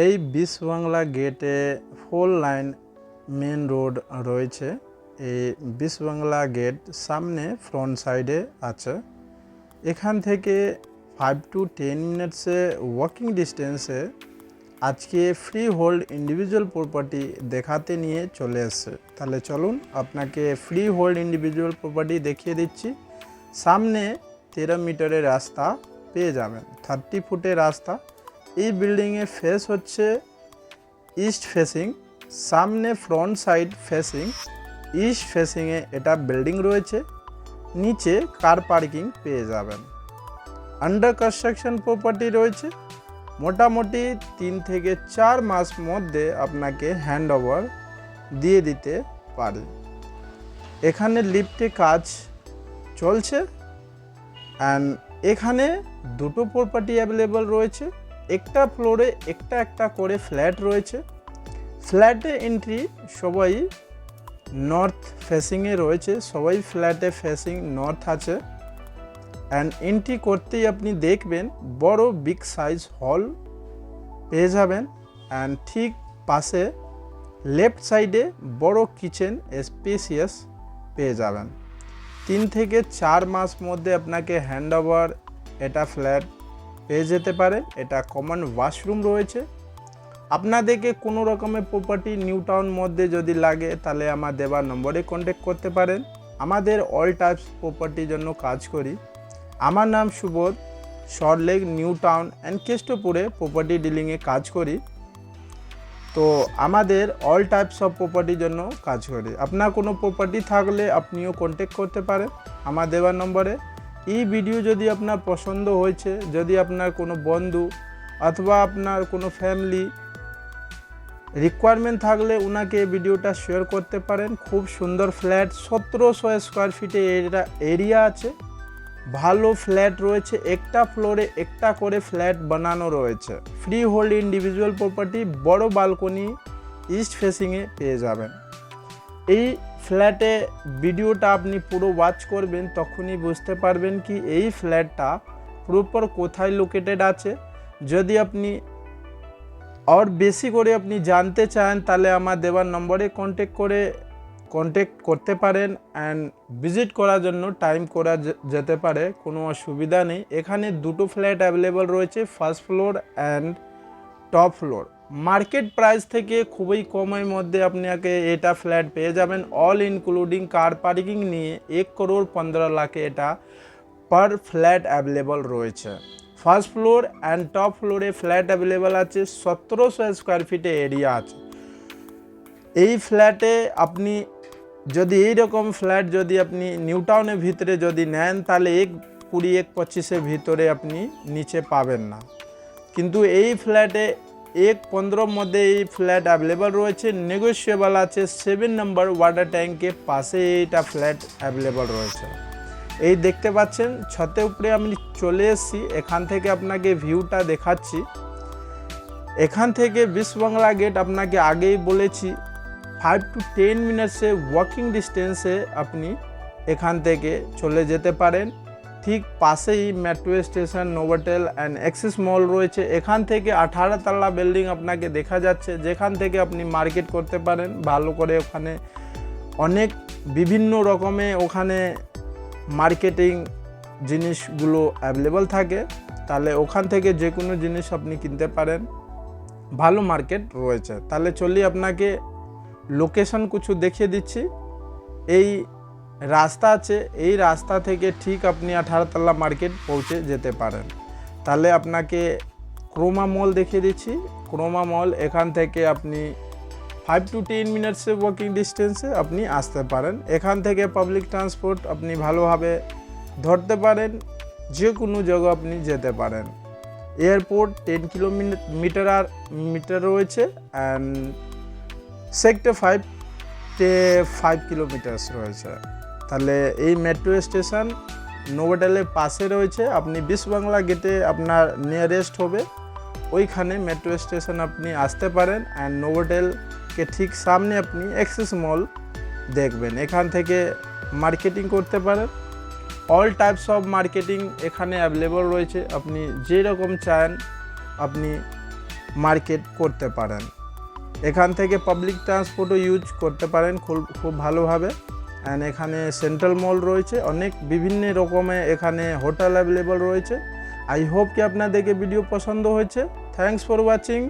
এই বিশ বাংলা গেটে 4 লাইন মেন রোড রয়েছে। এই বিশ বাংলা গেট সামনে ফ্রন্ট সাইডে আছে। এখান থেকে 5 to 10 মিনিটসে ওয়াকিং ডিস্টেন্সে আজকে ফ্রি হোল্ড ইন্ডিভিজুয়াল প্রপার্টি দেখাতে নিয়ে চলে এসছে। তাহলে চলুন আপনাকে ফ্রি হোল্ড ইন্ডিভিজুয়াল প্রপার্টি দেখিয়ে দিচ্ছি। সামনে 13 মিটারের রাস্তা পেয়ে যাবেন, 30 ফুটের রাস্তা। এই বিল্ডিংয়ের ফেস হচ্ছে ইস্ট ফেসিং, সামনে ফ্রন্ট সাইড ফেসিং ইস্ট ফেসিংয়ে এটা বিল্ডিং রয়েছে। নিচে কার পার্কিং পেয়ে যাবেন। আন্ডার কনস্ট্রাকশন প্রপার্টি রয়েছে। মোটামুটি 3 থেকে 4 মাস মধ্যে আপনাকে হ্যান্ড ওভার দিয়ে দিতে পারে। এখানে লিফটে কাজ চলছে অ্যান্ড এখানে দুটো প্রপার্টি অ্যাভেলেবল রয়েছে। একটা ফ্লোরে একটা করে ফ্ল্যাট রয়েছে। ফ্ল্যাটে এন্ট্রি সবাই নর্থ ফেসিংয়ে রয়েছে, সবাই ফ্ল্যাটে ফেসিং নর্থ আছে। অ্যান্ড এন্ট্রি করতেই আপনি দেখবেন বড় বিগ সাইজ হল পেয়ে যাবেন। অ্যান্ড ঠিক পাশে লেফট সাইডে বড় কিচেন স্পেসিয়াস পেয়ে যাবেন। 3 থেকে 4 মাস মধ্যে আপনাকে হ্যান্ড ওভার এটা ফ্ল্যাট পেয়ে যেতে পারে। এটা কমন ওয়াশরুম রয়েছে। আপনাদেরকে কোনো রকমের প্রপার্টি নিউ টাউন মধ্যে যদি লাগে তাহলে আমার দেওয়া নম্বরে কন্ট্যাক্ট করতে পারেন। আমাদের অল টাইপস প্রপার্টির জন্য কাজ করি। আমার নাম Subodh, Salt Lake new town and কেষ্টপুরে প্রপার্টি ডিলিংয়ে কাজ করি। তো আমাদের অল টাইপস অফ প্রপার্টির জন্য কাজ করি। আপনার কোনো প্রপার্টি থাকলে আপনিও কন্ট্যাক্ট করতে পারেন আমার দেওয়া নম্বরে। এই ভিডিও যদি আপনার পছন্দ হয়েছে, যদি আপনার কোনো বন্ধু অথবা আপনার কোনো ফ্যামিলি রিকোয়ারমেন্ট থাকলে ওনাকে এই ভিডিওটা শেয়ার করতে পারেন। খুব সুন্দর ফ্ল্যাট, 1700 স্কোয়ার ফিটে এরিয়া আছে। ভালো ফ্ল্যাট রয়েছে, একটা ফ্লোরে একটা করে ফ্ল্যাট বানানো রয়েছে। ফ্রি হোল্ড ইন্ডিভিজুয়াল প্রপার্টি, বড় বালকনি ইস্ট ফেসিংয়ে পেয়ে যাবেন। এই ফ্ল্যাটে ভিডিওটা আপনি পুরো ওয়াচ করবেন, তখনই বুঝতে পারবেন কি এই ফ্ল্যাটটা প্রপার কোথায় লোকেটেড আছে। যদি আপনি আর বেশি করে আপনি জানতে চান তাহলে আমার দেওয়ার নম্বরে কন্ট্যাক্ট করতে পারেন অ্যান্ড ভিজিট করার জন্য টাইম করা যেতে পারে, কোনো অসুবিধা নেই। এখানে দুটো ফ্ল্যাট অ্যাভেলেবল রয়েছে, first floor and top floor. Market price থেকে খুবই কমের মধ্যে আপনাকে এটা ফ্ল্যাট পেয়ে যাবেন। অল ইনক্লুডিং কার পার্কিং নিয়ে 1,15,00,000 এটা পার ফ্ল্যাট অ্যাভেলেবল রয়েছে। ফার্স্ট ফ্লোর অ্যান্ড টপ ফ্লোরে ফ্ল্যাট অ্যাভেলেবল আছে। 1700 স্কোয়ার ফিটে এরিয়া আছে। এই ফ্ল্যাটে আপনি যদি এইরকম ফ্ল্যাট যদি আপনি নিউ টাউনের ভিতরে যদি নেন তাহলে 1,20,1,25 ভিতরে আপনি নিচে পাবেন না। কিন্তু এই ফ্ল্যাটে 1,15 মধ্যে এই ফ্ল্যাট অ্যাভেলেবল রয়েছে, নেগোশিয়েবল আছে। 7 নম্বর ওয়াটার ট্যাঙ্কের পাশে এইটা ফ্ল্যাট অ্যাভেলেবল রয়েছে। এই দেখতে পাচ্ছেন ছাতে উপরে আমি চলে এসেছি। এখান থেকে আপনাকে ভিউটা দেখাচ্ছি। এখান থেকে বিশ বাংলা গেট আপনাকে আগেই বলেছি 5 to 10 মিনিটসে ওয়াকিং ডিস্টেন্সে আপনি এখান থেকে চলে যেতে পারেন। ঠিক পাশেই metro station, Novotel and Axis mall রয়েছে। এখান থেকে 18 তলা বিল্ডিং আপনাকে দেখা যাচ্ছে, যেখান থেকে আপনি মার্কেট করতে পারেন ভালো করে। ওখানে অনেক বিভিন্ন রকমের ওখানে মার্কেটিং জিনিসগুলো অ্যাভেলেবল থাকে। তাহলে ওখান থেকে যে কোনো জিনিস আপনি কিনতে পারেন, ভালো মার্কেট রয়েছে। তাহলে চলি আপনাকে লোকেশন কিছু দেখিয়ে দিচ্ছি। এই রাস্তা আছে, এই রাস্তা থেকে ঠিক আপনি 18 তলা মার্কেট পৌঁছে যেতে পারেন। তাহলে আপনাকে ক্রোমা মল দেখিয়ে দিচ্ছি। ক্রোমা মল এখান থেকে আপনি 5 to 10 মিনিটসে ওয়াকিং ডিস্টেন্সে আপনি আসতে পারেন। এখান থেকে পাবলিক ট্রান্সপোর্ট আপনি ভালোভাবে ধরতে পারেন, যে কোনো জায়গা আপনি যেতে পারেন। এয়ারপোর্ট 10 কিলোমিটার রয়েছে অ্যান্ড সেক্টর 5 কিলোমিটার রয়েছে। তাহলে এই মেট্রো স্টেশন নোভোটেলের পাশে রয়েছে। আপনি বিশ বাংলা গেটে আপনার নিয়ারেস্ট হবে, ওইখানে মেট্রো স্টেশন আপনি আসতে পারেন। অ্যান্ড নোভোটেলকে ঠিক সামনে আপনি অ্যাক্সিস মল দেখবেন, এখান থেকে মার্কেটিং করতে পারেন। অল টাইপস অফ মার্কেটিং এখানে অ্যাভেলেবল রয়েছে। আপনি যেরকম চান আপনি মার্কেট করতে পারেন। এখান থেকে পাবলিক ট্রান্সপোর্টও ইউজ করতে পারেন খুব ভালোভাবে। অ্যান্ড এখানে সেন্ট্রাল মল রয়েছে, অনেক বিভিন্ন রকমের এখানে হোটেল অ্যাভেলেবল রয়েছে। আই হোপ কি আপনাদেরকে ভিডিও পছন্দ হয়েছে। Thanks for watching.